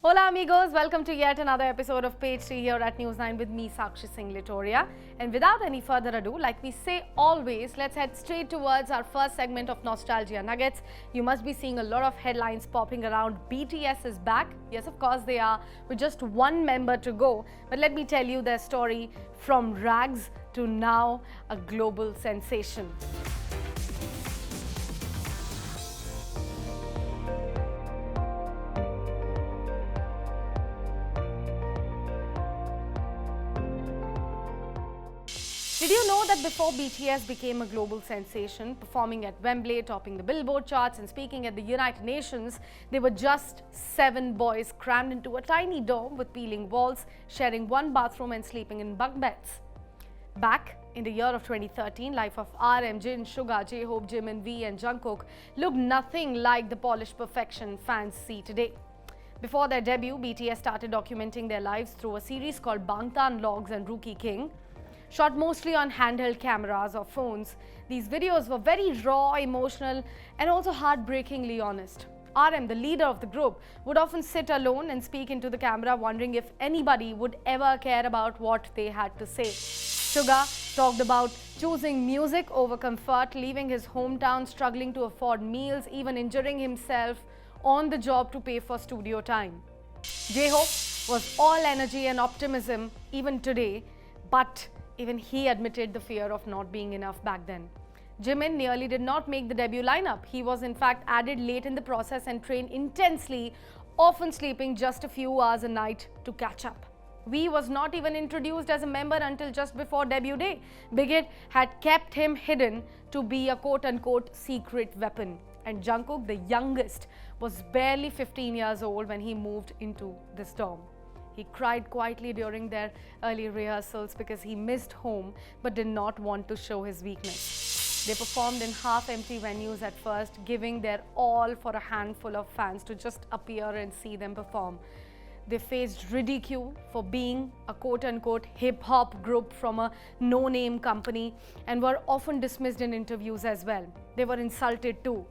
Hola amigos, welcome to yet another episode of Page 3 here at News 9 with me Sakshi Singh Litoria. And without any further ado, like we say always, let's head straight towards our first segment of Nostalgia Nuggets. You must be seeing a lot of headlines popping around. BTS is back. Yes, of course they are, with just one member to go. But let me tell you their story from rags to now a global sensation. Did you know that before BTS became a global sensation, performing at Wembley, topping the Billboard charts and speaking at the United Nations, they were just 7 boys crammed into a tiny dorm with peeling walls, sharing one bathroom and sleeping in bunk beds. Back in the year of 2013, life of RM, Jin, Suga, J-Hope, Jimin, V and Jungkook looked nothing like the polished perfection fans see today. Before their debut, BTS started documenting their lives through a series called Bangtan Logs and Rookie King. Shot mostly on handheld cameras or phones, these videos were very raw, emotional and also heartbreakingly honest. RM, the leader of the group, would often sit alone and speak into the camera, wondering if anybody would ever care about what they had to say. Suga talked about choosing music over comfort, leaving his hometown, struggling to afford meals, even injuring himself on the job to pay for studio time. J-Hope was all energy and optimism even today, but even he admitted the fear of not being enough back then. Jimin nearly did not make the debut lineup. He was in fact added late in the process and trained intensely, often sleeping just a few hours a night to catch up. V was not even introduced as a member until just before debut day. Big Hit had kept him hidden to be a quote-unquote secret weapon. And Jungkook, the youngest, was barely 15 years old when he moved into this dorm. He cried quietly during their early rehearsals because he missed home but did not want to show his weakness. They performed in half-empty venues at first, giving their all for a handful of fans to just appear and see them perform. They faced ridicule for being a quote-unquote hip-hop group from a no-name company and were often dismissed in interviews as well. They were insulted too.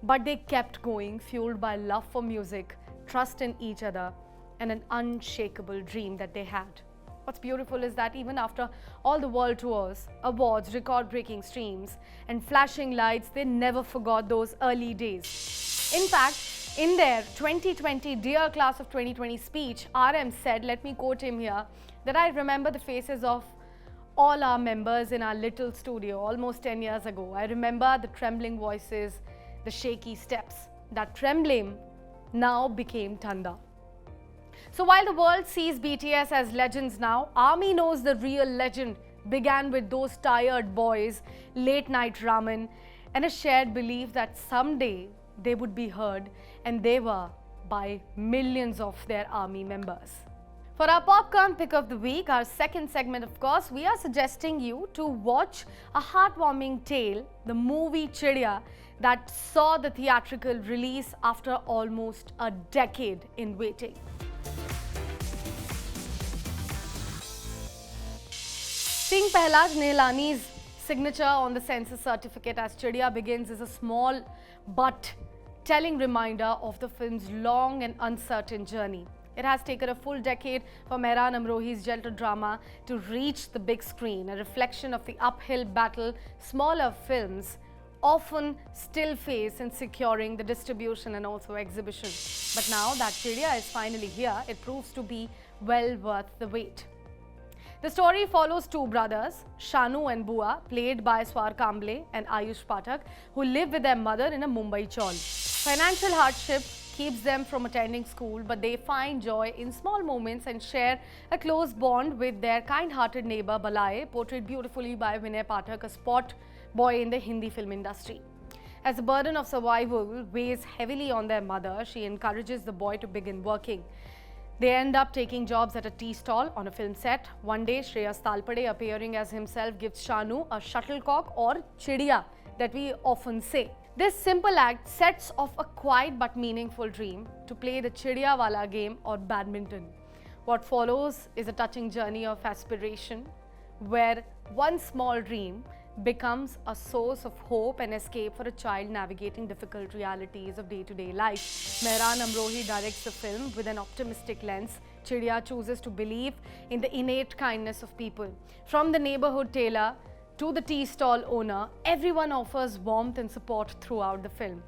But they kept going, fueled by love for music, trust in each other, and an unshakable dream that they had. What's beautiful is that even after all the world tours, awards, record-breaking streams, and flashing lights, they never forgot those early days. In fact, in their 2020 Dear Class of 2020 speech, RM said, let me quote him here, that I remember the faces of all our members in our little studio almost 10 years ago. I remember the trembling voices, the shaky steps. That trembling now became thunder. So while the world sees BTS as legends now, ARMY knows the real legend began with those tired boys, late night ramen, and a shared belief that someday they would be heard, and they were by millions of their ARMY members. For our popcorn pick of the week, our second segment of course, we are suggesting you to watch a heartwarming tale, the movie Chidiya, that saw the theatrical release after almost a decade in waiting. Seeing Pehlaj Nehlani's signature on the censor certificate as Chidiya begins is a small but telling reminder of the film's long and uncertain journey. It has taken a full decade for Mehran Amrohi's gentle drama to reach the big screen, a reflection of the uphill battle smaller films often still face in securing the distribution and also exhibition. But now that Chidiya is finally here, it proves to be well worth the wait. The story follows 2 brothers, Shanu and Bua, played by Swar Kamble and Ayush Pathak, who live with their mother in a Mumbai chawl. Financial hardship keeps them from attending school, but they find joy in small moments and share a close bond with their kind-hearted neighbor Balai, portrayed beautifully by Vinay Pathak, a spot boy in the Hindi film industry. As the burden of survival weighs heavily on their mother, she encourages the boy to begin working. They end up taking jobs at a tea stall on a film set. One day, Shreyas Talpade, appearing as himself, gives Shanu a shuttlecock or Chidiya that we often say. This simple act sets off a quiet but meaningful dream to play the Chidiya Wala game or badminton. What follows is a touching journey of aspiration, where one small dream becomes a source of hope and escape for a child navigating difficult realities of day-to-day life. Mehran Amrohi directs the film with an optimistic lens. Chidiya chooses to believe in the innate kindness of people. From the neighborhood tailor to the tea stall owner, everyone offers warmth and support throughout the film.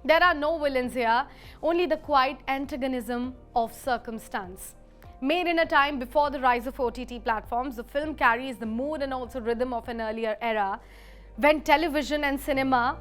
There are no villains here, only the quiet antagonism of circumstance. Made in a time before the rise of OTT platforms, the film carries the mood and also rhythm of an earlier era when television and cinema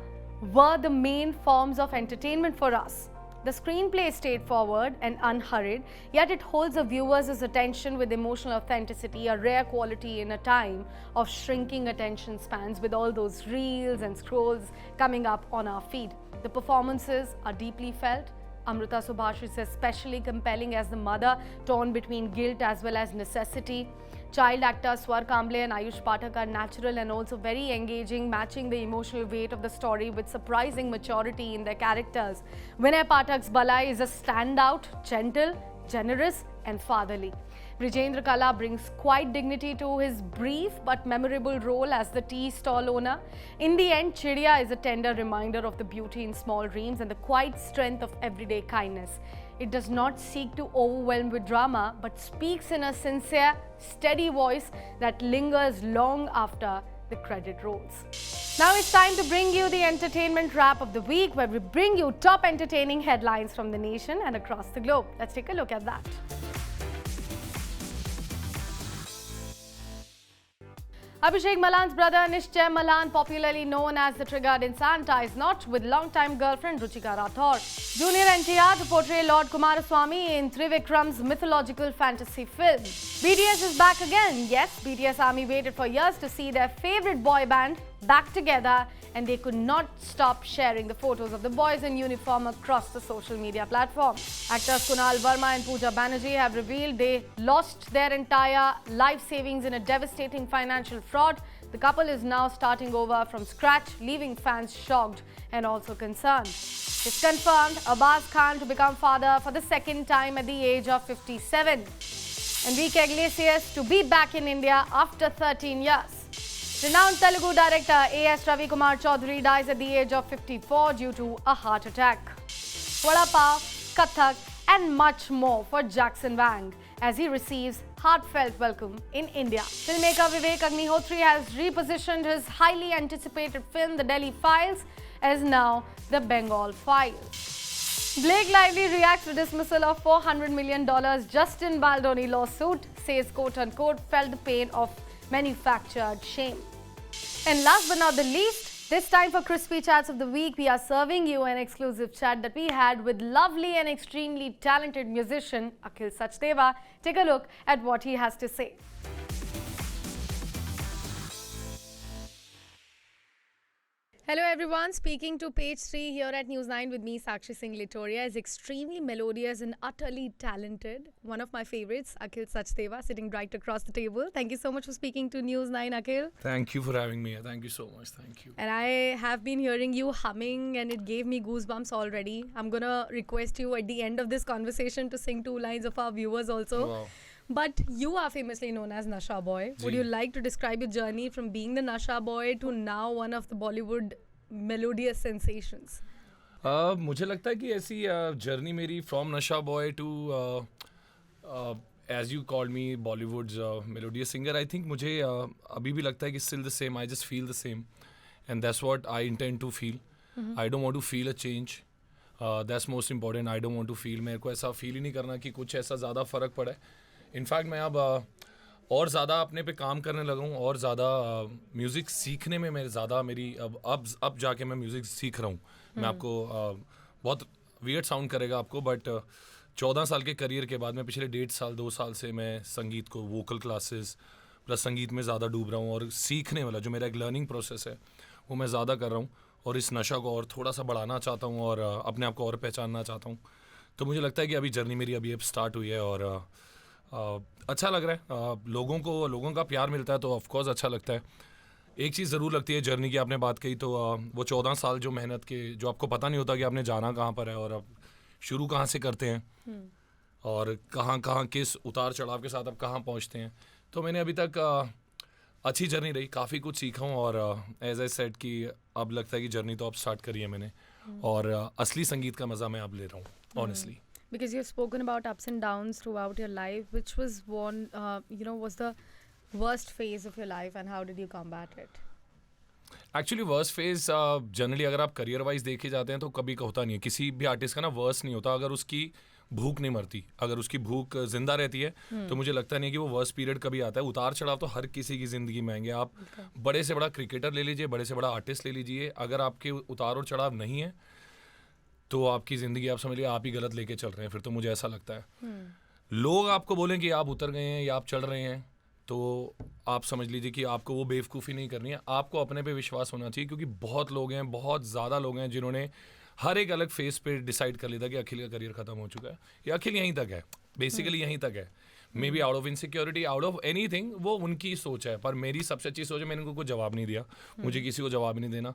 were the main forms of entertainment for us. The screenplay is straightforward and unhurried, yet it holds a viewer's attention with emotional authenticity, a rare quality in a time of shrinking attention spans with all those reels and scrolls coming up on our feed. The performances are deeply felt. Amrita Subhash is especially compelling as the mother, torn between guilt as well as necessity. Child actors Swar Kamble and Ayush Pathak are natural and also very engaging, matching the emotional weight of the story with surprising maturity in their characters. Vinay Pathak's Bala is a standout, gentle, generous and fatherly. Brijendra Kala brings quite dignity to his brief but memorable role as the tea stall owner. In the end, Chidiya is a tender reminder of the beauty in small dreams and the quiet strength of everyday kindness. It does not seek to overwhelm with drama, but speaks in a sincere, steady voice that lingers long after the credit rolls. Now it's time to bring you the entertainment wrap of the week, where we bring you top entertaining headlines from the nation and across the globe. Let's take a look at that. Abhishek Malan's brother Nishchay Malan, popularly known as the Triggered Insan, ties knot with longtime girlfriend Ruchika Rathore. Junior NTR to portray Lord Kumaraswamy in Trivikram's mythological fantasy film. BTS is back again. Yes, BTS Army waited for years to see their favorite boy band back together, and they could not stop sharing the photos of the boys in uniform across the social media platform. Actors Kunal Verma and Pooja Banerjee have revealed they lost their entire life savings in a devastating financial fraud. The couple is now starting over from scratch, leaving fans shocked and also concerned. It's confirmed Abbas Khan to become father for the second time at the age of 57. Enrique Iglesias to be back in India after 13 years. Renowned Telugu director A.S. Ravi Kumar Chaudhary dies at the age of 54 due to a heart attack. Vada Pav, Kathak and much more for Jackson Wang as he receives heartfelt welcome in India. Filmmaker Vivek Agnihotri has repositioned his highly anticipated film The Delhi Files as now The Bengal Files. Blake Lively reacts to dismissal of $400 million Justin Baldoni lawsuit, says quote-unquote felt the pain of manufactured shame. And last but not the least, this time for Crispy Chats of the Week, we are serving you an exclusive chat that we had with lovely and extremely talented musician Akhil Sachdeva. Take a look at what he has to say. Hello everyone, speaking to Page 3 here at News 9 with me, Sakshi Singh Litoria, is extremely melodious and utterly talented. One of my favorites, Akhil Sachdeva, sitting right across the table. Thank you so much for speaking to News 9, Akhil. Thank you for having me. Thank you so much. Thank you. And I have been hearing you humming and it gave me goosebumps already. I'm going to request you at the end of this conversation to sing 2 lines of our viewers also. Wow. But you are famously known as Nasha Boy. Would you like to describe your journey from being the Nasha Boy to now one of the Bollywood melodious sensations? मुझे लगता है कि ऐसी journey मेरी from नशा boy to as you called me Bollywood's melodious singer, I think मुझे अभी भी लगता है कि still the same. I just feel the same and that's what I intend to feel. I don't want to feel a change. That's most important. I don't want to feel, मेरे को ऐसा feel ही नहीं करना कि कुछ ऐसा ज़्यादा फ़र्क पड़ा है. इनफैक्ट मैं अब और ज़्यादा अपने पे काम करने लगा हूँ और ज़्यादा म्यूज़िक सीखने में मेरे ज़्यादा मेरी अब जाके मैं म्यूज़िक सीख रहा हूँ. मैं आपको बहुत वियर्ड साउंड करेगा आपको, बट 14 साल के करियर के बाद मैं पिछले 1.5 साल 2 साल से मैं संगीत को वोकल क्लासेस प्लस संगीत में ज़्यादा डूब रहा हूँ और सीखने वाला जो मेरा एक लर्निंग प्रोसेस है वो मैं ज़्यादा कर रहा हूँ और इस नशा को और थोड़ा सा बढ़ाना चाहता हूँ और अपने आप को और पहचानना चाहता हूँ. तो मुझे लगता है कि अभी जर्नी मेरी अभी अब स्टार्ट हुई है और अच्छा लग रहा है. लोगों का प्यार मिलता है तो ऑफकोर्स अच्छा लगता है. एक चीज़ ज़रूर लगती है जर्नी की, आपने बात कही तो वो 14 साल जो मेहनत के, जो आपको पता नहीं होता कि आपने जाना कहाँ पर है और अब शुरू कहाँ से करते हैं और कहाँ किस उतार चढ़ाव के साथ अब कहाँ पहुँचते हैं. तो मैंने अभी तक अच्छी जर्नी रही, काफ़ी कुछ सीखा हूँ और एज आई सेड कि अब लगता है कि जर्नी तो अब स्टार्ट करी है मैंने और असली संगीत का मज़ा मैं अब ले रहा हूँ honestly. Because you've spoken about ups and downs throughout your life, which was one, was the worst phase of your life, and how did you combat it? Actually worst phase generally अगर आप career wise देखे जाते हैं तो कभी का होता नहीं है. किसी भी आर्टिस्ट का ना वर्स्ट नहीं होता अगर उसकी भूख नहीं मरती. अगर उसकी भूख जिंदा रहती है तो मुझे लगता नहीं कि वो वर्स्ट पीरियड कभी आता है. उतार चढ़ाव तो हर किसी की जिंदगी में आएंगे. आप बड़े से बड़ा क्रिकेटर ले लीजिए, बड़े से बड़ा आर्टिस्ट ले लीजिए, अगर आपके उतार और चढ़ाव नहीं है तो आपकी ज़िंदगी आप समझ लीजिए आप ही गलत लेके चल रहे हैं. फिर तो मुझे ऐसा लगता है लोग आपको बोलें कि आप उतर गए हैं या आप चढ़ रहे हैं तो आप समझ लीजिए कि आपको वो बेवकूफ़ी नहीं करनी है. आपको अपने पे विश्वास होना चाहिए क्योंकि बहुत लोग हैं, बहुत ज़्यादा लोग हैं जिन्होंने हर एक अलग फेस पे डिसाइड कर लिया था कि अखिल का करियर ख़त्म हो चुका है या अखिल यहीं तक है. बेसिकली यहीं तक है. May be out of insecurity, out of anything, वो उनकी सोच है. पर मेरी सबसे अच्छी सोच है, मैंने उनको कोई जवाब नहीं दिया. मुझे किसी को जवाब नहीं देना.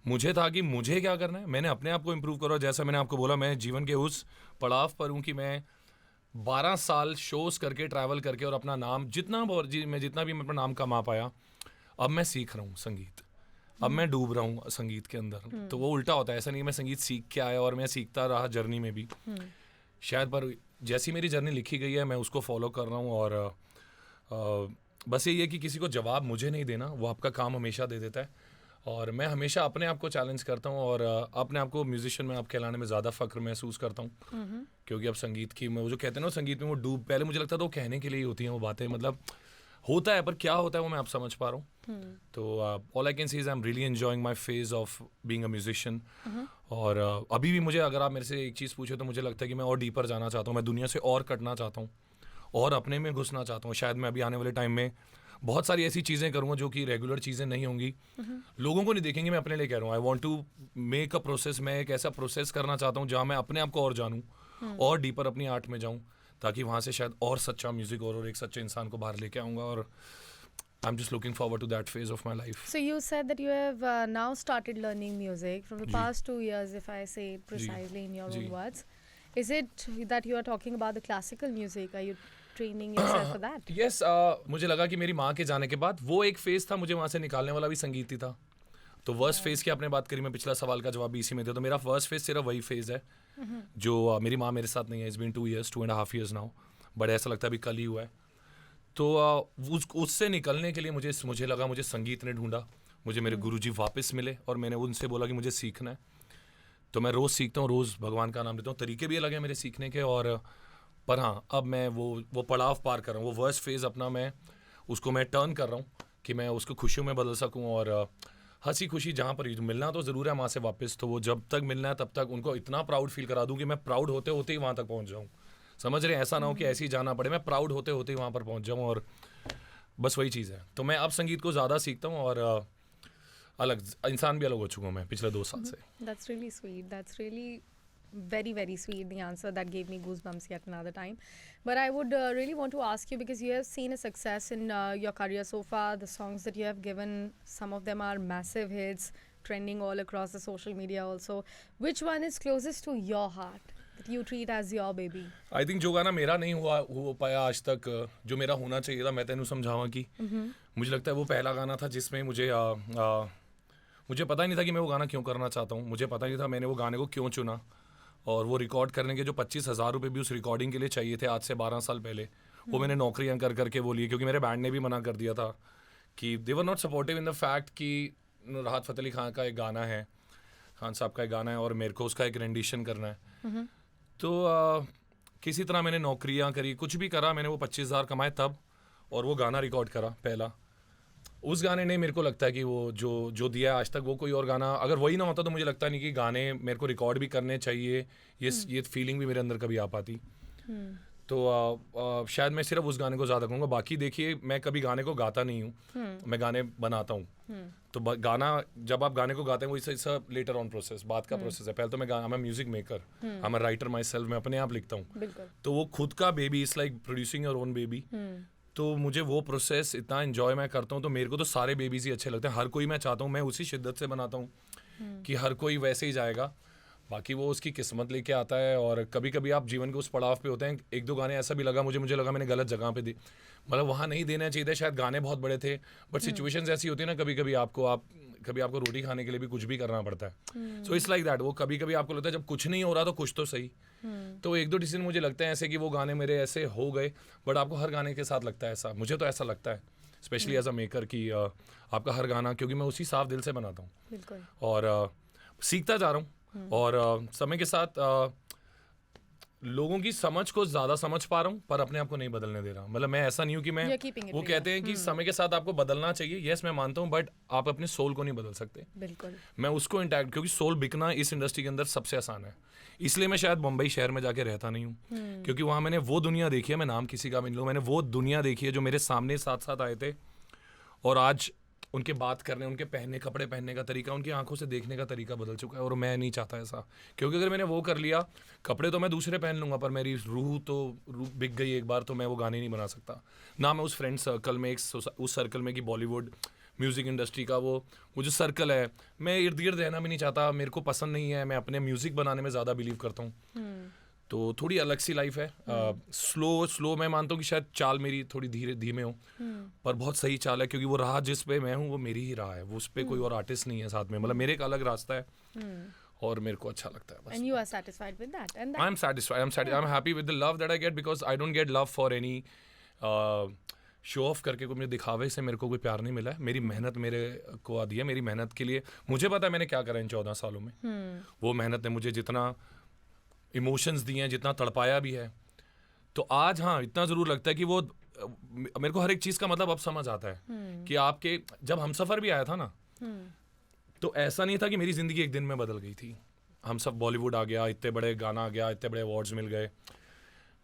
मुझे था कि मुझे क्या करना है, मैंने अपने आप को इम्प्रूव करा. जैसा मैंने आपको बोला, मैं जीवन के उस पड़ाव पर हूँ कि मैं 12 साल शोज़ करके, ट्रैवल करके और अपना नाम मैं जितना भी मैं अपना नाम कमा पाया, अब मैं सीख रहा हूँ संगीत. अब मैं डूब रहा हूँ संगीत के अंदर. तो वो उल्टा होता है. ऐसा नहीं मैं संगीत सीख के आया और मैं सीखता रहा जर्नी में भी शायद. पर जैसी मेरी जर्नी लिखी गई है मैं उसको फॉलो कर रहा हूँ और बस यही है कि किसी को जवाब मुझे नहीं देना, वो आपका काम हमेशा दे देता है. और मैं हमेशा अपने आप को चैलेंज करता हूँ और अपने आप को म्यूजिशियन में आप कहलाने में ज़्यादा फ़ख्र महसूस करता हूँ क्योंकि अब संगीत की वो जो कहते हैं ना संगीत में वो डूब, पहले मुझे लगता था वो कहने के लिए ही होती हैं वो बातें, मतलब होता है पर क्या होता है वो मैं अब समझ पा रहा हूँ. तो all I can see is I am really enjoying my phase of being a musician. और अभी भी मुझे, अगर आप मेरे से एक चीज़ पूछे तो मुझे लगता है कि मैं और डीपर जाना चाहता हूँ. मैं दुनिया से और कटना चाहता हूँ और अपने में घुसना चाहता हूँ. शायद मैं अभी आने वाले टाइम में बहुत सारी ऐसी चीज़ें करूँगा जो कि रेगुलर चीज़ें नहीं होंगी. लोगों को नहीं देखेंगे, मैं अपने लिए कह रहा हूँ. I want to make a process. मैं एक ऐसा प्रोसेस करना चाहता हूँ जहाँ मैं अपने आप को और जानूँ और डीपर अपनी आर्ट में जाऊँ ताकि वहाँ से शायद और सच्चा म्यूजिक और एक सच्चे इंसान को बाहर लेके आऊँगा. और I'm just looking forward to that phase of my life. So you said that you have now started learning music from the past 2 years, if I say it precisely in your own words. Is it that you are talking about the classical music? Are you training yourself for that? Yes, मुझे लगा कि मेरी माँ के जाने के बाद वो एक फेज था, मुझे वहाँ से निकालने वाला भी संगीत ही था. तो वर्स्ट फेज की आपने बात करी, मैं पिछला सवाल का जवाब भी इसी में दिया. तो मेरा फर्स्ट फेज सिर्फ वही फेज है जो मेरी माँ मेरे साथ नहीं है. It's been 2 years, 2.5 years now. But ऐसा लगता है अभी कल ही हुआ है. तो उससे निकलने के लिए मुझे लगा, मुझे संगीत ने ढूंढा. मुझे मेरे गुरुजी वापस मिले और मैंने उनसे बोला कि मुझे सीखना है. तो मैं रोज़ सीखता हूँ, रोज़ भगवान का नाम लेता हूँ. तरीके भी अलग हैं मेरे सीखने के. और पर हाँ, अब मैं वो पड़ाव पार कर रहा हूँ. वो वर्स्ट फेज़ अपना मैं उसको मैं टर्न कर रहा हूँ कि मैं उसको खुशियों में बदल सकूँ. और हंसी खुशी जहाँ पर मिलना तो ज़रूर है माँ से वापस. तो वो जब तक मिलना है तब तक उनको इतना प्राउड फील करा दूँ कि मैं प्राउड होते होते ही वहाँ तक पहुँच जाऊँ. समझ रहे हैं? ऐसा ना हो कि ऐसे ही जाना पड़े, मैं प्राउड होते होते ही वहाँ पर पहुँच जाऊँ. और बस वही चीज़ है. तो मैं अब संगीत को ज़्यादा सीखता हूँ और अलग इंसान भी अलग हो चुका हूँ मैं पिछले 2 साल से. That's really sweet. That's really very, very sweet, the answer that gave me goosebumps yet another time. But I would really want to ask you, because you have seen a success in your career so far. The songs that you have given, some of them are massive hits, trending all across the social media also. Which one is closest to your heart that you treat as your baby? I think जो गाना मेरा नहीं हो पाया आज तक, जो मेरा होना चाहिए था, मैं तेनू समझावा कि मुझे लगता है वो पहला गाना था जिसमें मुझे पता ही नहीं था कि मैं वो गाना क्यों करना चाहता हूँ. मुझे पता नहीं था मैंने वो गाने को क्यों चुना. और वो रिकॉर्ड करने के जो 25,000 रुपये भी उस रिकॉर्डिंग के लिए चाहिए थे आज से 12 साल पहले, वो मैंने नौकरियाँ कर करके वो लिए. क्योंकि मेरे बैंड ने भी मना कर दिया था कि they were not supportive in the fact कि राहत फ़तेह अली खान का एक गाना है, खान साहब का एक गाना है और मेरे को उसका एक रेंडिशन करना है. तो किसी तरह मैंने नौकरियाँ करी, कुछ भी करा, मैंने वो 25,000 कमाए तब, और वो गाना रिकॉर्ड करा पहला. उस गाने ने मेरे को लगता है कि वो जो दिया है आज तक, वो कोई और गाना अगर वही ना होता तो मुझे लगता नहीं कि गाने मेरे को रिकॉर्ड भी करने चाहिए, ये फीलिंग भी मेरे अंदर कभी आ पाती. तो शायद मैं सिर्फ उस गाने को ज़्यादा कहूँगा. बाकी देखिए, मैं कभी गाने को गाता नहीं हूँ, मैं गाने बनाता हूँ. तो गाना जब आप गाने को गाते हैं वो इट्स लेटर ऑन प्रोसेस, बात का प्रोसेस है. पहले तो मैं music maker, I am writer my self, मैं अपने आप लिखता हूँ. तो वो खुद का baby, it's like producing your own baby. तो मुझे वो प्रोसेस इतना एंजॉय मैं करता हूँ. तो मेरे को तो सारे बेबीज ही अच्छे लगते हैं. हर कोई मैं चाहता हूँ, मैं उसी शिद्दत से बनाता हूँ कि हर कोई वैसे ही जाएगा. बाकी वो उसकी किस्मत लेके आता है। और कभी कभी आप जीवन के उस पड़ाव पे होते हैं, एक दो गाने ऐसा भी लगा मुझे लगा मैंने गलत जगह पे दी, मतलब वहाँ नहीं देना चाहिए था, शायद गाने बहुत बड़े थे, बट सिचुएशंस ऐसी होती है ना, कभी कभी आपको रोटी खाने के लिए भी कुछ भी करना पड़ता है। सो इट्स लाइक दैट, वो कभी कभी आपको लगता है जब कुछ नहीं हो रहा तो कुछ तो सही। तो एक दो डिसीजन मुझे लगते हैं ऐसे कि वो गाने मेरे ऐसे हो गए, बट आपको हर गाने के साथ लगता है ऐसा, मुझे तो ऐसा लगता है स्पेशली एज अ मेकर कि आपका हर गाना, क्योंकि मैं उसी साफ दिल से बनाता हूँ और सीखता जा रहा हूँ और समय के साथ लोगों की समझ को ज़्यादा समझ पा रहा हूँ, पर अपने आप को नहीं बदलने दे रहा। मतलब मैं ऐसा नहीं हूँ कि मैं, वो कहते हैं कि समय के साथ आपको बदलना चाहिए, यस मैं मानता हूँ, बट आप अपने सोल को नहीं बदल सकते। बिल्कुल मैं उसको इंटैक्ट, क्योंकि सोल बिकना इस इंडस्ट्री के अंदर सबसे आसान है, इसलिए मैं शायद मुंबई शहर में जाके रहता नहीं हूँ, क्योंकि वहाँ मैंने वो दुनिया देखी है, मैं नाम किसी का भी नहीं लूँ, मैंने वो दुनिया देखी है जो मेरे सामने साथ साथ आए थे, और आज उनके बात करने, उनके पहनने, कपड़े पहनने का तरीका, उनकी आंखों से देखने का तरीका बदल चुका है, और मैं नहीं चाहता ऐसा, क्योंकि अगर मैंने वो कर लिया, कपड़े तो मैं दूसरे पहन लूँगा, पर मेरी रूह बिक गई एक बार, तो मैं वो गाने नहीं बना सकता ना। मैं उस फ्रेंड सर्कल में, उस सर्कल में कि बॉलीवुड म्यूज़िक इंडस्ट्री का वो जो सर्कल है, मैं इर्द गिर्द रहना भी नहीं चाहता, मेरे को पसंद नहीं है, मैं अपने म्यूज़िक बनाने में ज़्यादा बिलीव करता हूँ। तो थोड़ी अलग सी लाइफ है, स्लो मैं मानता हूँ कि शायद चाल मेरी थोड़ी धीमे हो, पर बहुत सही चाल है, क्योंकि वो राह जिस पे मैं हूँ वो मेरी ही राह है, वो उस पे कोई और आर्टिस्ट नहीं है साथ में, मतलब मेरे एक अलग रास्ता है और मेरे को अच्छा लगता है बस। And you are satisfied with that, and I'm satisfied. I'm happy with the love that I get, because I don't get love for any show off करके, कोई मुझे दिखावे से मेरे को कोई प्यार नहीं मिला है। मेरी मेहनत मेरे को आती है, मेरी मेहनत के लिए मुझे पता है मैंने क्या करा इन 14 सालों में। वो मेहनत ने मुझे जितना इमोशंस दिए हैं, जितना तड़पाया भी है, तो आज हाँ इतना ज़रूर लगता है कि वो मेरे को हर एक चीज़ का मतलब अब समझ आता है कि आपके जब हमसफ़र भी आया था ना, तो ऐसा नहीं था कि मेरी ज़िंदगी एक दिन में बदल गई थी। हम सब बॉलीवुड आ गया, इतने बड़े गाना आ गया, इतने बड़े अवार्ड्स मिल गए,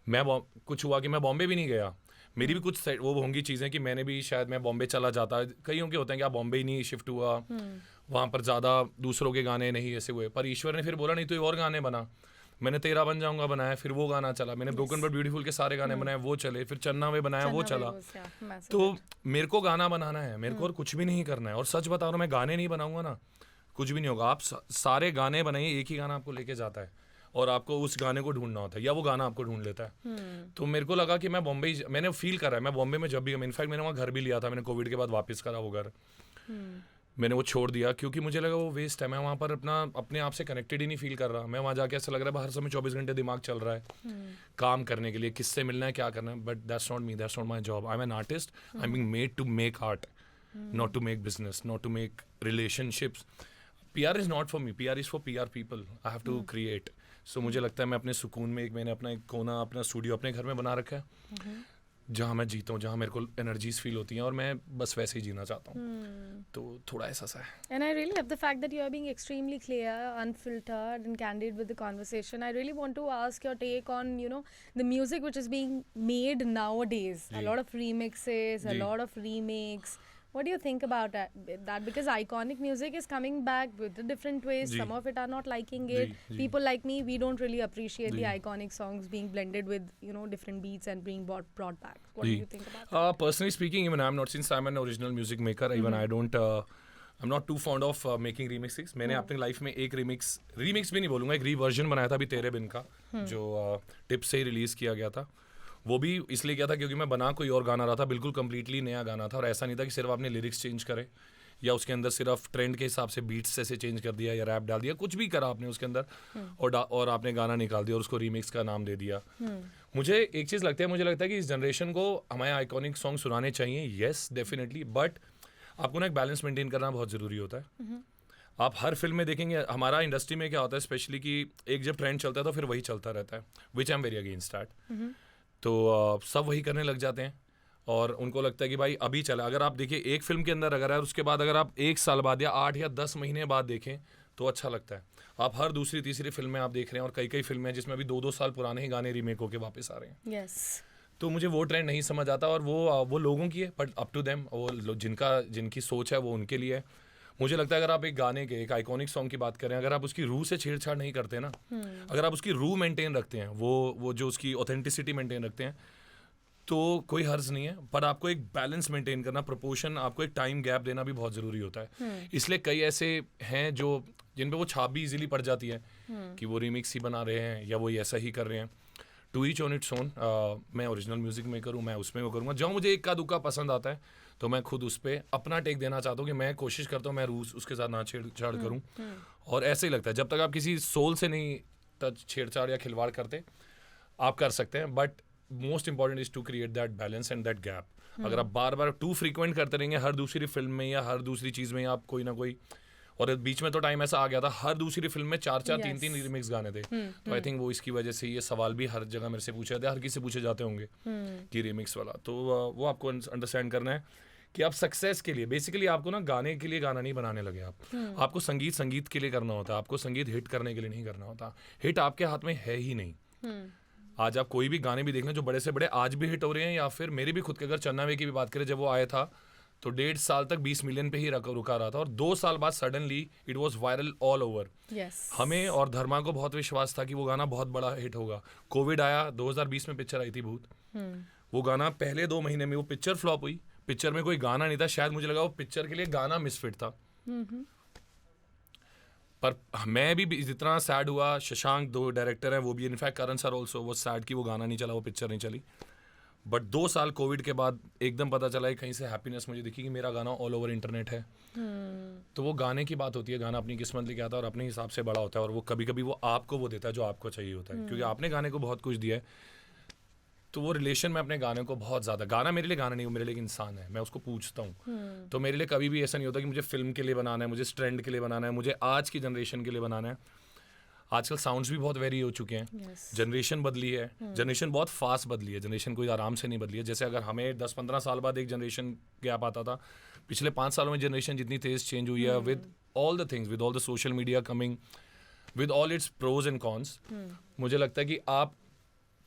कुछ हुआ कि मैं बॉम्बे भी नहीं गया, मेरी भी कुछ वो होंगी चीज़ें कि मैंने भी शायद मैं बॉम्बे चला जाता, कईयों के होते हैं कि आप बॉम्बे ही नहीं शिफ्ट हुआ, वहाँ पर ज़्यादा दूसरों के गाने नहीं ऐसे हुए, पर ईश्वर ने फिर बोला नहीं तो और गाने बना, मैंने तेरा बन जाऊंगा बनाया, फिर वो गाना चला, मैंने ब्रोकन बट ब्यूटीफुल के सारे गाने बनाए, वो चले, फिर चन्ना वे बनाया, वो चला। तो मेरे को गाना बनाना है, मेरे को और कुछ भी नहीं करना है, और सच बता रहा हूँ मैं गाने नहीं बनाऊंगा ना कुछ भी नहीं होगा। आप सारे गाने बनाइए, एक ही गाना आपको लेके जाता है और आपको उस गाने को ढूंढना होता है, या वो गाना आपको ढूंढ लेता है। तो मेरे को लगा कि मैं बॉम्बे, मैंने फील करा है, मैं बॉम्बे में जब भी, इनफैक्ट मैंने वहाँ घर भी लिया था, मैंने कोविड के बाद वापस करा वो घर, मैंने वो छोड़ दिया क्योंकि मुझे लगा वो वेस्ट है, मैं वहाँ पर अपने आप से कनेक्टेड ही नहीं फील कर रहा। मैं वहाँ जाके ऐसा लग रहा है हर समय 24 घंटे दिमाग चल रहा है काम करने के लिए, किससे मिलना है, क्या करना है, but that's not me, that's not my job. I am an artist, I am being made to make art, not to make business, not to make relationships. PR is not for me, PR is for PR people. I have to create. So मुझे लगता है मैं अपने सुकून में मैंने अपना एक कोना, अपना स्टूडियो अपने घर में बना रखा है, जहाँ मैं जीता हूँ, जहाँ मेरे को एनर्जीज फील होती हैं, और मैं बस वैसे ही जीना चाहता हूँ। तो थोड़ा ऐसा सा है। And I really love the fact that you are being extremely clear, unfiltered and candid with the conversation. I really want to ask your take on, the music which is being made nowadays. A lot of remixes, a lot of remakes. What do you think about that? Because iconic music is coming back with a different ways. Some of it are not liking it. People like me, we don't really appreciate the iconic songs being blended with, different beats and being brought back. What do you think about that? Personally speaking, even I'm not, since I'm an original music maker, even I don't, I'm not too fond of making remixes. मैंने अपनी life में एक remix भी नहीं बोलूँगा, एक reversion बनाया था अभी तेरे बिन का, जो टिप से ही रिलीज़ किया गया था। वो भी इसलिए किया था क्योंकि मैं बना कोई और गाना रहा था, बिल्कुल कम्प्लीटली नया गाना था, और ऐसा नहीं था कि सिर्फ आपने लिरिक्स चेंज करे या उसके अंदर सिर्फ ट्रेंड के हिसाब से बीट्स ऐसे चेंज कर दिया या रैप डाल दिया, कुछ भी करा आपने उसके अंदर और आपने गाना निकाल दिया और उसको रीमिक्स का नाम दे दिया। मुझे एक चीज़ लगता है, मुझे लगता है कि इस जनरेशन को हमारे आइकॉनिक सॉन्ग सुनाने चाहिए, येस डेफिनेटली, बट आपको ना एक बैलेंस मेंटेन करना बहुत ज़रूरी होता है। आप हर फिल्म में देखेंगे, हमारा इंडस्ट्री में क्या होता है स्पेशली कि एक जब ट्रेंड चलता है तो फिर वही चलता रहता है, which I am very against that. तो सब वही करने लग जाते हैं और उनको लगता है कि भाई अभी चला। अगर आप देखिए एक फिल्म के अंदर अगर है, उसके बाद अगर आप 1 साल बाद या 8 या 10 महीने बाद देखें तो अच्छा लगता है। आप हर दूसरी तीसरी फिल्म में आप देख रहे हैं, और कई फिल्में हैं जिसमें अभी 2-2 साल पुराने ही गाने रीमेक होके वापस आ रहे हैं। Yes. तो मुझे वो ट्रेंड नहीं समझ आता, और वो लोगों की है, बट अप टू देम, वो जिनकी सोच है वो उनके लिए है। मुझे लगता है अगर आप एक गाने के, एक आइकॉनिक सॉन्ग की बात करें, अगर आप उसकी रूह से छेड़छाड़ नहीं करते ना, अगर आप उसकी रूह मेंटेन रखते हैं, वो जो उसकी ऑथेंटिसिटी मेंटेन रखते हैं, तो कोई हर्ज नहीं है, पर आपको एक बैलेंस मेंटेन करना, प्रोपोर्शन, आपको एक टाइम गैप देना भी बहुत ज़रूरी होता है। इसलिए कई ऐसे हैं जो जिन पे वो छाप भी इजीली पड़ जाती है कि वो रीमिक्स ही बना रहे हैं या वो ऐसा ही कर रहे हैं। To each on its own. मैं ओरिजिनल म्यूजिक में करूँ, मैं उसमें वो करूँगा। जब मुझे इक्का दुक्का पसंद आता है तो मैं खुद उस पर अपना टेक देना चाहता हूँ कि मैं कोशिश करता हूँ मैं रूस उसके साथ ना छेड़छाड़ करूँ। और ऐसे ही लगता है जब तक आप किसी सोल से नहीं टच छेड़छाड़ या खिलवाड़ करते आप कर सकते हैं, but most important is to create that balance and that gap. अगर आप बार बार टू फ्रीक्वेंट करते रहेंगे हर दूसरी फिल्म में या हर दूसरी चीज़ में आप कोई ना कोई, और बीच में तो टाइम ऐसा आ गया था हर दूसरी फिल्म में 4-4 3-3 रिमिक्स गाने थे। तो आई थिंक वो इसकी वजह से ये सवाल भी हर जगह मेरे से पूछे जाते हैं, हर किसी से पूछे जाते होंगे कि रिमिक्स वाला। तो वो आपको अंडरस्टैंड करना है कि आप सक्सेस के लिए बेसिकली आपको ना गाने के लिए गाना नहीं बनाने लगे आप। आपको संगीत के लिए करना होता है, आपको संगीत हिट करने के लिए नहीं करना होता। हिट आपके हाथ में है ही नहीं। आज आप कोई भी गाने भी देख लें जो बड़े से बड़े आज भी हिट हो रहे हैं, या फिर मेरे भी खुद के अगर चन्ना वे की भी बात करें, जब वो आया था तो 1.5 साल तक 20 मिलियन पे ही रुका रहा था और 2 साल बाद suddenly it was viral all over. हमें और धर्मा को बहुत विश्वास था कि वो गाना बहुत बड़ा हिट होगा। कोविड आया, 2020 में पिक्चर आई थी भूत। वो गाना पहले 2 महीने में वो पिक्चर फ्लॉप हुई। पिक्चर में कोई गाना नहीं था, शायद मुझे लगा वो पिक्चर के लिए गाना मिसफिट था। पर मैं भी जितना सैड हुआ, शशांक 2 डायरेक्टर हैं वो भी, इनफैक्ट करण सर ऑल्सो वो सैड कि वो गाना नहीं चला, वो पिक्चर नहीं चली। बट 2 साल कोविड के बाद एकदम पता चला है कहीं से हैप्पीनेस मुझे दिखी कि मेरा गाना ऑल ओवर इंटरनेट है। तो वो गाने की बात होती है, गाना अपनी किस्मत लेके आता है और अपने हिसाब से बड़ा होता है, और वो कभी कभी वो आपको वो देता है जो आपको चाहिए होता है, क्योंकि आपने गाने को बहुत कुछ दिया है। तो वो रिलेशन में अपने गाने को बहुत ज़्यादा, गाना मेरे लिए गाना नहीं, वो मेरे लिए एक इंसान है, मैं उसको पूछता हूँ। तो मेरे लिए कभी भी ऐसा नहीं होता कि मुझे फिल्म के लिए बनाना है, मुझे ट्रेंड के लिए बनाना है, मुझे आज की जनरेशन के लिए बनाना है। आजकल साउंड्स भी बहुत वेरी हो चुके हैं। जनरेशन बदली है, जनरेशन बहुत फास्ट बदली है, जनरेशन कोई आराम से नहीं बदली है। जैसे अगर हमें 10-15 साल बाद एक जनरेशन गैप आता था, पिछले 5 सालों में जनरेशन जितनी तेज चेंज हुई है, with all the things, with all the social media coming, with all its pros and cons, मुझे लगता है कि आप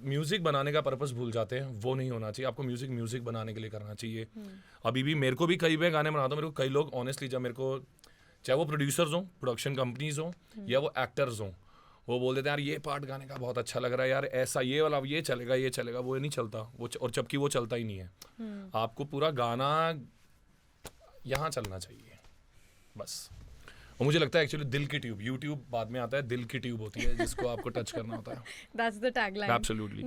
म्यूजिक बनाने का पर्पस भूल जाते हैं। वो नहीं होना चाहिए। आपको म्यूजिक बनाने के लिए करना चाहिए। अभी भी मेरे को भी कई मैं गाने बनाता हूँ, मेरे को कई लोग ऑनेस्टली, जब मेरे को चाहे वो प्रोड्यूसर्स हों, प्रोडक्शन कंपनीज हों या वो एक्टर्स हों, वो बोल देते हैं यार ये पार्ट गाने का बहुत अच्छा लग रहा है, यार ऐसा ये वाला ये चलेगा, वो नहीं चलता वो, और जबकि वो चलता ही नहीं है। आपको पूरा गाना यहाँ चलना चाहिए बस। और मुझे लगता है एक्चुअली दिल की ट्यूब, यूट्यूब बाद में आता है, दिल की ट्यूब होती है जिसको आपको टच करना होता है। That's the tagline. Absolutely.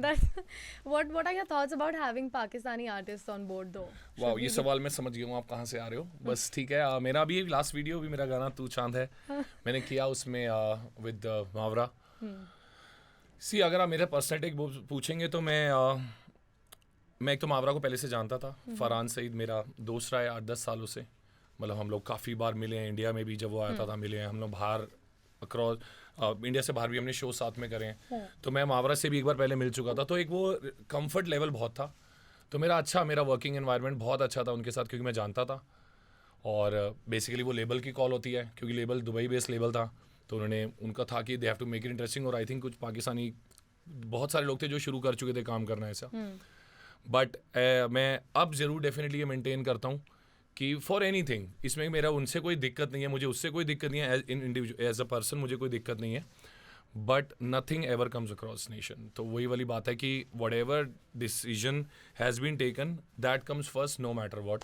What are your thoughts about having Pakistani artists on board though? वाह, ये सवाल मैं समझ गया हूँ आप कहाँ से आ रहे हो। बस ठीक है, मेरा भी लास्ट वीडियो भी मेरा गाना तू चांद है मैंने किया उसमें विद मावरा। सी अगर आप मेरे पर्सनल टेक पूछेंगे तो मैं एक तो मावरा को पहले से जानता था। फरहान सईद मेरा दोस्त रहा है 8-10 सालों से, मतलब हम लोग काफ़ी बार मिले हैं। इंडिया में भी जब वो आया था मिले हैं हम लोग, बाहर अक्रॉस इंडिया से बाहर भी हमने शो साथ में करे हैं। तो मैं मावरा से भी एक बार पहले मिल चुका था, तो एक वो कंफर्ट लेवल बहुत था। तो मेरा वर्किंग एनवायरनमेंट बहुत अच्छा था उनके साथ, क्योंकि मैं जानता था। और बेसिकली वो लेबल की कॉल होती है, क्योंकि लेबल दुबई बेस्ड लेबल था, तो उनका था कि they have to make it interesting. और आई थिंक कुछ पाकिस्तानी बहुत सारे लोग थे जो शुरू कर चुके थे काम करना ऐसा। बट मैं अब ज़रूर डेफिनेटली ये मेंटेन करता हूँ कि फॉर एनीथिंग, इसमें मेरा उनसे कोई दिक्कत नहीं है, मुझे उससे कोई दिक्कत नहीं है, एज अ पर्सन मुझे कोई दिक्कत नहीं है। But nothing ever comes across nation. तो वही वाली बात है कि whatever decision has been taken that comes first no matter what.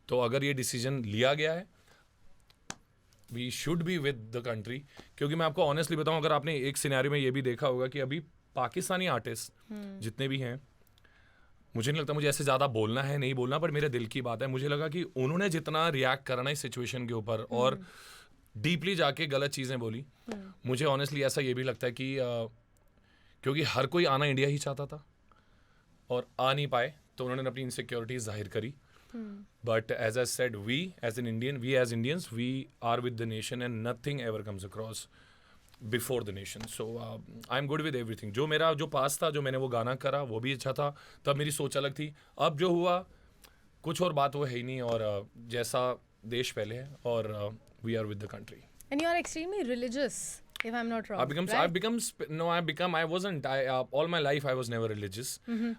तो अगर ये डिसीजन लिया गया है, we should be with the country. क्योंकि मैं आपको ऑनेस्टली बताऊँ, अगर आपने एक सिनेरियो में ये भी देखा होगा कि अभी पाकिस्तानी आर्टिस्ट जितने भी हैं, मुझे नहीं लगता मुझे ऐसे ज़्यादा बोलना है नहीं बोलना, पर मेरे दिल की बात है, मुझे लगा कि उन्होंने जितना रिएक्ट करना इस सिचुएशन के ऊपर और डीपली जाके गलत चीज़ें बोली, मुझे ऑनेस्टली ऐसा ये भी लगता है कि क्योंकि हर कोई आना इंडिया ही चाहता था और आ नहीं पाए, तो उन्होंने अपनी इनसिक्योरिटीज जाहिर करी। But as I said, we as Indians we are with the nation and nothing ever comes across before the nation. So I am good with everything. जो पास था, जो मैंने वो गाना करा वो भी अच्छा था, तब मेरी सोच अलग थी। अब जो हुआ कुछ और बात वो है ही नहीं, और जैसा देश पहले है, और we are with the country. And you are extremely religious, if I'm not wrong. I wasn't. All my life I was never religious.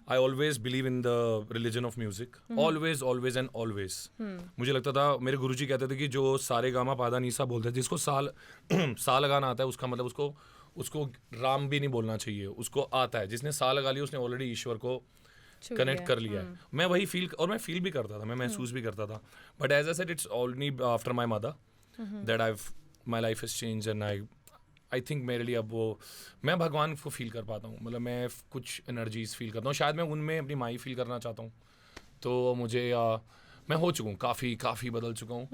I always believe in the religion of music. Always and always. मुझे लगता था, मेरे गुरुजी कहते थे कि जो सारे gamma पादा नीसा बोलते हैं, जिसको सा लगाना आता है, उसका मतलब उसको राम भी नहीं बोलना चाहिए, उसको आता है। जिसने सा लगा लिया उसने ऑलरेडी ईश्वर को छू कनेक्ट लिया। कर लिया है. मैं वही फील, और मैं फील भी करता था, मैं महसूस भी करता था. But as I said, it's only after my mother that my life is change, and I think मेरे लिए अब वो, मैं भगवान को फील कर पाता हूँ. मतलब मैं कुछ एनर्जीज फील करता हूँ, शायद मैं उनमें अपनी माई फील करना चाहता हूँ. तो मुझे मैं हो चुका हूँ, काफ़ी बदल चुका हूँ.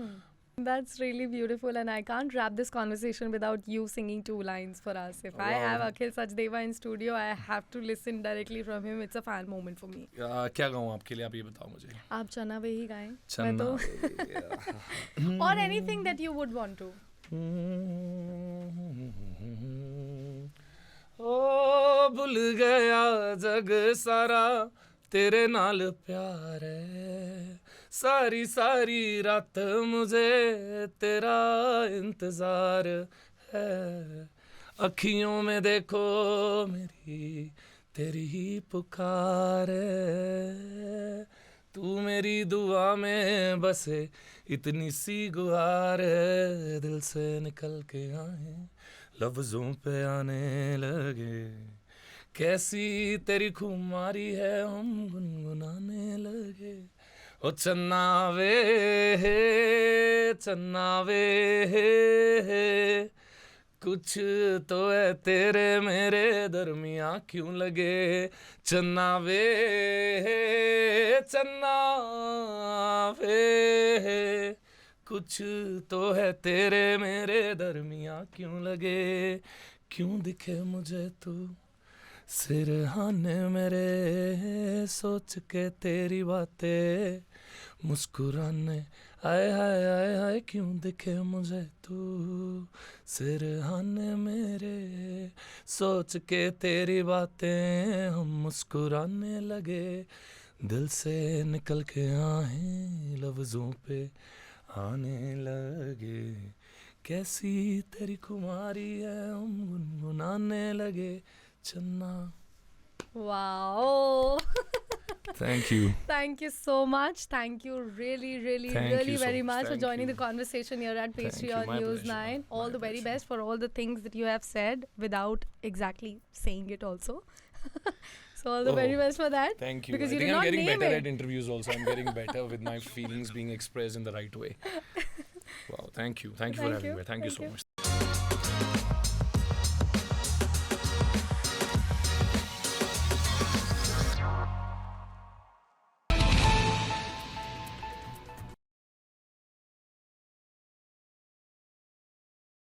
That's really beautiful, and I can't wrap this conversation without you singing 2 lines for us. If I have Akhil Sachdeva in studio, I have to listen directly from him. It's a fan moment for me. क्या गाऊँ आपके लिए, आप ये बताओ मुझे. आप चना वे ही गाएं. चन्ना मैं तो or anything that you would want to. ओ भूल गया जग सारा, तेरे नाल प्यार है, सारी रात मुझे तेरा इंतजार है. अखियों में देखो मेरी तेरी ही पुकार है, तू मेरी दुआ में बसे इतनी सी गुहार है, दिल से निकल के आए लफ्जों पे आने लगे, कैसी तेरी खुमारी है हम गुनगुनाने लगे. ओ चन्ना वे कुछ तो है तेरे मेरे दरमियाँ क्यों लगे. चन्ना वे कुछ तो है तेरे मेरे दरमियाँ क्यों लगे. क्यों दिखे मुझे तू सिरहाने मेरे, सोच के तेरी बातें मुस्कुराने. आए हाय क्यों दिखे मुझे तू सिरहाने मेरे, सोच के तेरी बातें हम मुस्कुराने लगे, दिल से निकल के आए लफ्जों पे आने लगे, कैसी तेरी खुमारी है हम गुनगुनाने लगे. चन्ना. Wow. Thank you. Thank you so much. Thank you really Thank you so very much. much for Thank joining you. the conversation here at Pastry you. on My News pleasure. 9. All My the very pleasure. best for all the things that you have said without exactly saying it also. So all the very Oh, best for that. Thank you. Because I you think did I'm not getting name better it. at interviews also. I'm getting better with my feelings being expressed in the right way. Wow, thank you. Thank you for Thank having you. me. Thank you Thank so you. much.